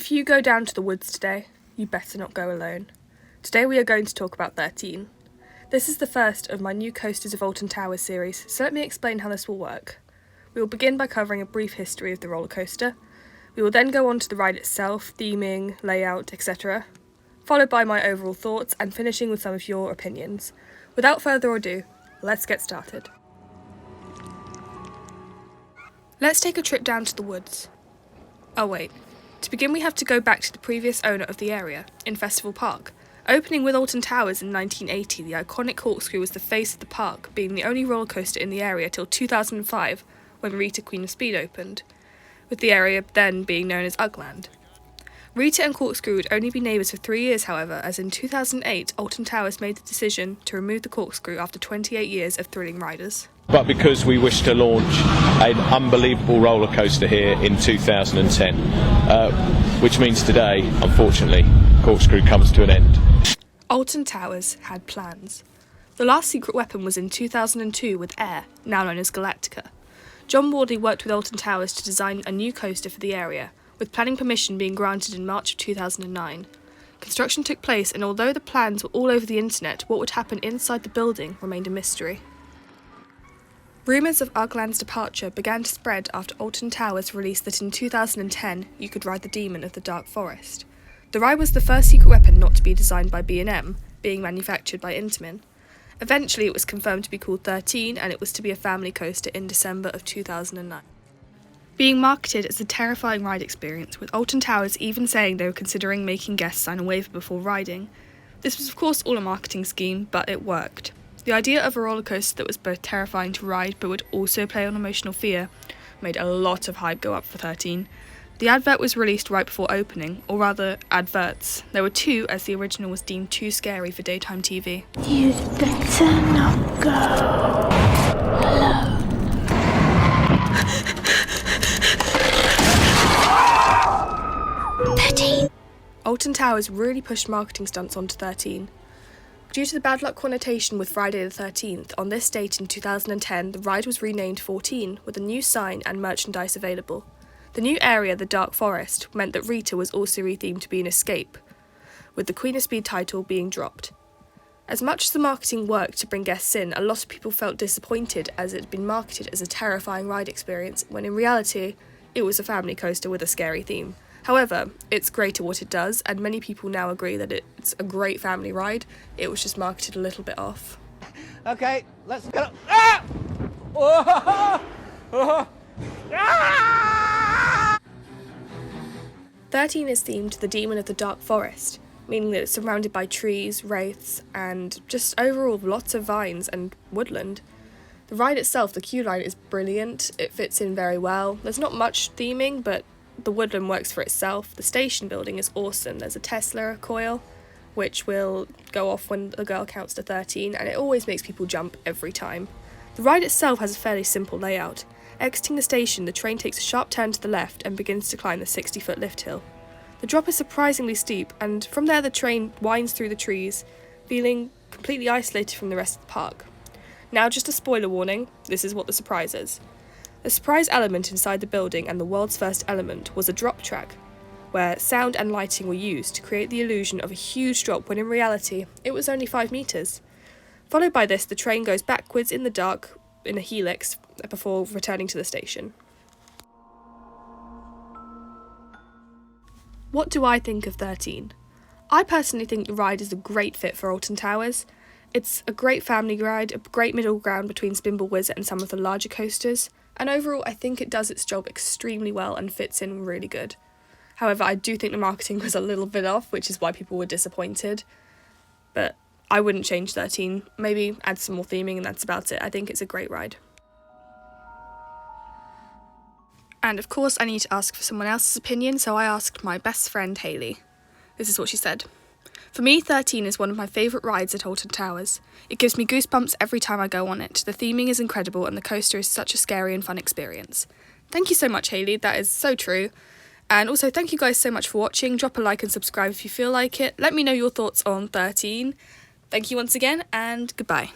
If you go down to the woods today, you better not go alone. Today we are going to talk about 13. This is the first of my new Coasters of Alton Towers series, so let me explain how this will work. We will begin by covering a brief history of the roller coaster. We will then go on to the ride itself, theming, layout, etc., followed by my overall thoughts and finishing with some of your opinions. Without further ado, let's get started. Let's take a trip down to the woods. Oh wait, to begin we have to go back to the previous owner of the area, in Festival Park. Opening with Alton Towers in 1980, the iconic corkscrew was the face of the park, being the only roller coaster in the area till 2005, when Rita Queen of Speed opened, with the area then being known as Ugland. Rita and Corkscrew would only be neighbours for 3 years, however, as in 2008, Alton Towers made the decision to remove the corkscrew after 28 years of thrilling riders. But because we wish to launch an unbelievable roller coaster here in 2010, which means today, unfortunately, Corkscrew comes to an end. Alton Towers had plans. The last secret weapon was in 2002 with Air, now known as Galactica. John Wardley worked with Alton Towers to design a new coaster for the area, with planning permission being granted in March of 2009. Construction took place, and although the plans were all over the internet, what would happen inside the building remained a mystery. Rumours of Ugland's departure began to spread after Alton Towers released that in 2010 you could ride the Demon of the Dark Forest. The ride was the first secret weapon not to be designed by B&M, being manufactured by Intamin. Eventually it was confirmed to be called 13, and it was to be a family coaster in December of 2009. Being marketed as a terrifying ride experience, with Alton Towers even saying they were considering making guests sign a waiver before riding. This was of course all a marketing scheme, but it worked. The idea of a roller coaster that was both terrifying to ride but would also play on emotional fear made a lot of hype go up for 13. The advert was released right before opening, or rather, adverts. There were two, as the original was deemed too scary for daytime TV. You'd better not go alone. 13. Alton Towers really pushed marketing stunts onto 13. Due to the bad luck connotation with Friday the 13th, on this date in 2010, the ride was renamed 14, with a new sign and merchandise available. The new area, the Dark Forest, meant that Rita was also rethemed to be an escape, with the Queen of Speed title being dropped. As much as the marketing worked to bring guests in, a lot of people felt disappointed as it had been marketed as a terrifying ride experience, when in reality, it was a family coaster with a scary theme. However, it's great at what it does, and many people now agree that it's a great family ride. It was just marketed a little bit off. Okay, let's go. Ah! Oh! Oh! Ah! 13 is themed to the Demon of the Dark Forest, meaning that it's surrounded by trees, wraiths, and just overall lots of vines and woodland. The ride itself, the queue line, is brilliant. It fits in very well. There's not much theming, but the woodland works for itself. The station building is awesome. There's a Tesla coil, which will go off when the girl counts to 13, and it always makes people jump every time. The ride itself has a fairly simple layout. Exiting the station, the train takes a sharp turn to the left and begins to climb the 60-foot lift hill. The drop is surprisingly steep, and from there the train winds through the trees, feeling completely isolated from the rest of the park. Now, just a spoiler warning, this is what the surprise is. The surprise element inside the building and the world's first element was a drop track, where sound and lighting were used to create the illusion of a huge drop when in reality it was only 5 meters. Followed by this, the train goes backwards in the dark in a helix before returning to the station. What do I think of 13? I personally think the ride is a great fit for Alton Towers. It's a great family ride, a great middle ground between Spinball Wizard and some of the larger coasters, and overall I think it does its job extremely well and fits in really good. However, I do think the marketing was a little bit off, which is why people were disappointed, but I wouldn't change 13, maybe add some more theming and that's about it. I think it's a great ride. And of course I need to ask for someone else's opinion, so I asked my best friend Hayley. This is what she said. For me, 13 is one of my favourite rides at Alton Towers. It gives me goosebumps every time I go on it. The theming is incredible and the coaster is such a scary and fun experience. Thank you so much, Hayley, that is so true. And also thank you guys so much for watching. Drop a like and subscribe if you feel like it. Let me know your thoughts on 13. Thank you once again, and goodbye.